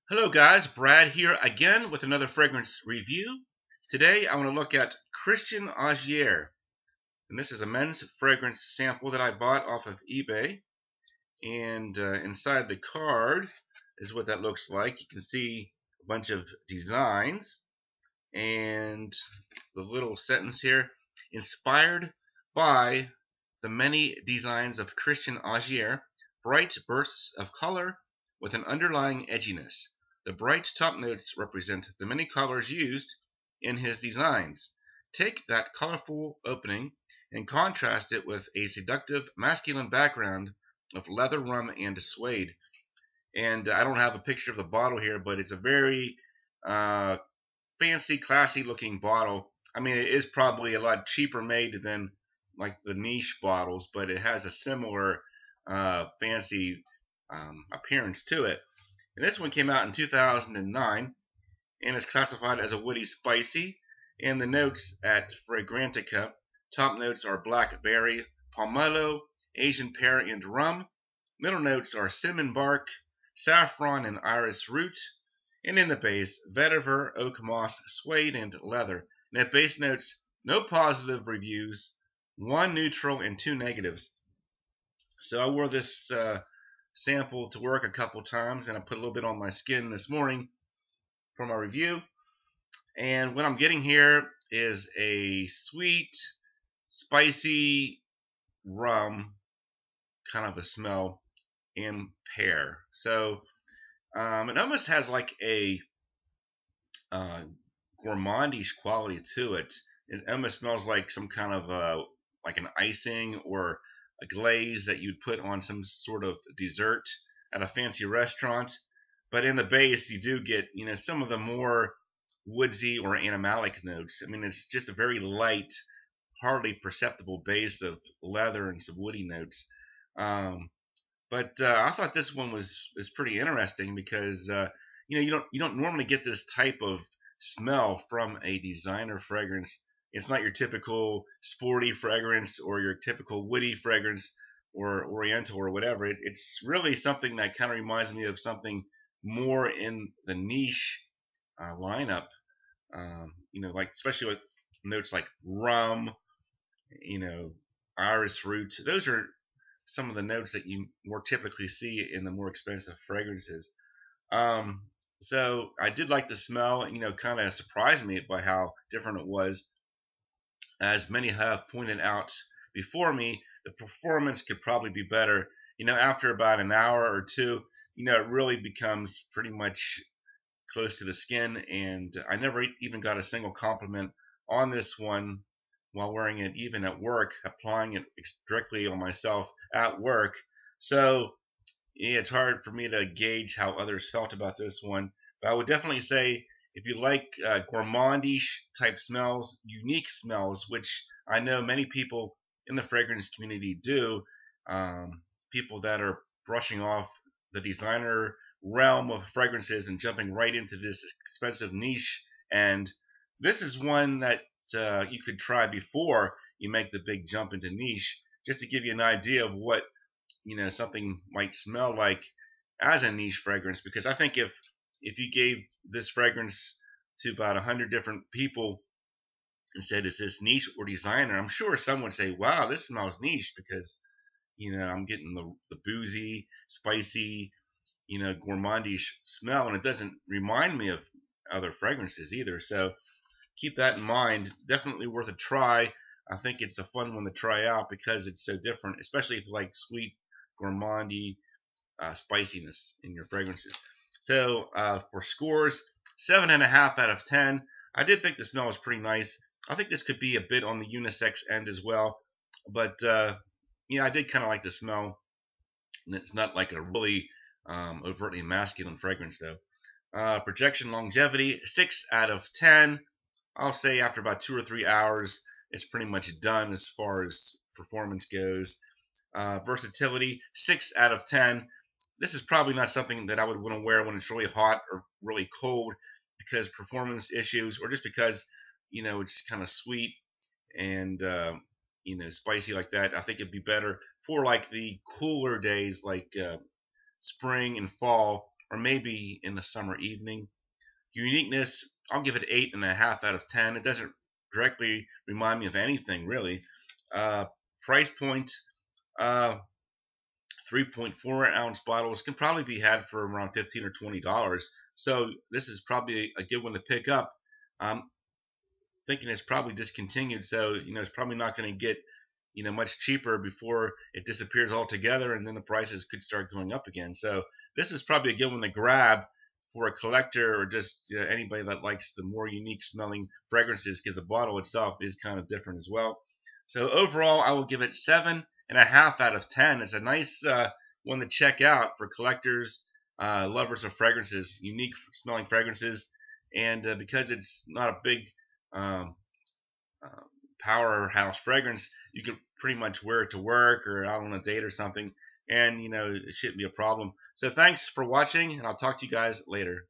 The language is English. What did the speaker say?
Hello guys, Brad here again with another fragrance review. Today I want to look at Christian Audigier, and this is a men's fragrance sample that I bought off of eBay. And inside the card is what that looks like. You can see a bunch of designs and the little sentence here, inspired by the many designs of Christian Audigier, bright bursts of color with an underlying edginess. The bright top notes represent the many colors used in his designs. Take that colorful opening and contrast it with a seductive masculine background of leather, rum, and suede. And I don't have a picture of the bottle here, but it's a very fancy, classy looking bottle. I mean, it is probably a lot cheaper made than like the niche bottles, but it has a similar fancy appearance to it. And this one came out in 2009 and is classified as a woody spicy. And the notes at Fragrantica, top notes are blackberry, pomelo, Asian pear, and rum. Middle notes are cinnamon bark, saffron, and iris root. And in the base, vetiver, oak moss, suede, and leather. And at base notes, no positive reviews, one neutral and two negatives. So I wore this sample to work a couple times, and I put a little bit on my skin this morning for my review. And what I'm getting here is a sweet, spicy rum kind of a smell and pear. So it almost has like a gourmandish quality to it. It almost smells like some kind of like an icing or a glaze that you'd put on some sort of dessert at a fancy restaurant. But in the base, you do get some of the more woodsy or animalic notes. I mean, it's just a very light, hardly perceptible base of leather and some woody notes. But I thought this one was pretty interesting because you don't normally get this type of smell from a designer fragrance. It's not your typical sporty fragrance or your typical woody fragrance or oriental or whatever. It's really something that kind of reminds me of something more in the niche lineup. Like especially with notes like rum, you know, iris root. Those are some of the notes that you more typically see in the more expensive fragrances. Um, so I did like the smell. Kind of surprised me by how different it was. As many have pointed out before me, the performance could probably be better. After about an hour or two, it really becomes pretty much close to the skin, and I never even got a single compliment on this one while wearing it, even at work, applying it directly on myself at work. So yeah, it's hard for me to gauge how others felt about this one. But I would definitely say if you like gourmandish type smells, unique smells, which I know many people in the fragrance community do, people that are brushing off the designer realm of fragrances and jumping right into this expensive niche. And this is one that you could try before you make the big jump into niche, just to give you an idea of what something might smell like as a niche fragrance. Because I think if you gave this fragrance to about 100 different people and said, is this niche or designer, I'm sure some would say, wow, this smells niche because I'm getting the boozy, spicy, gourmandish smell, and it doesn't remind me of other fragrances either. So keep that in mind. Definitely worth a try. I think it's a fun one to try out because it's so different, especially if you like sweet, gourmandy spiciness in your fragrances. So for scores, 7.5 out of 10. I did think the smell was pretty nice. I think this could be a bit on the unisex end as well, but I did kind of like the smell. It's not like a really overtly masculine fragrance though. Projection longevity, 6 out of 10. I'll say after about 2 or 3 hours, it's pretty much done as far as performance goes. Versatility, 6 out of 10. This is probably not something that I would want to wear when it's really hot or really cold because performance issues, or just because it's kind of sweet and spicy like that. I think it'd be better for like the cooler days, like spring and fall, or maybe in the summer evening. Uniqueness, I'll give it 8.5 out of 10. It doesn't directly remind me of anything really. Price point, uh, 3.4 ounce bottles can probably be had for around $15 or $20. So this is probably a good one to pick up. I'm thinking it's probably discontinued, so it's probably not going to get much cheaper before it disappears altogether, and then the prices could start going up again. So this is probably a good one to grab for a collector or just anybody that likes the more unique smelling fragrances, because the bottle itself is kind of different as well. So overall, I will give it 7.5 out of 10. It's a nice one to check out for collectors, lovers of fragrances, unique smelling fragrances, and because it's not a big um, uh, powerhouse fragrance, you could pretty much wear it to work or out on a date or something, and it shouldn't be a problem. So thanks for watching, and I'll talk to you guys later.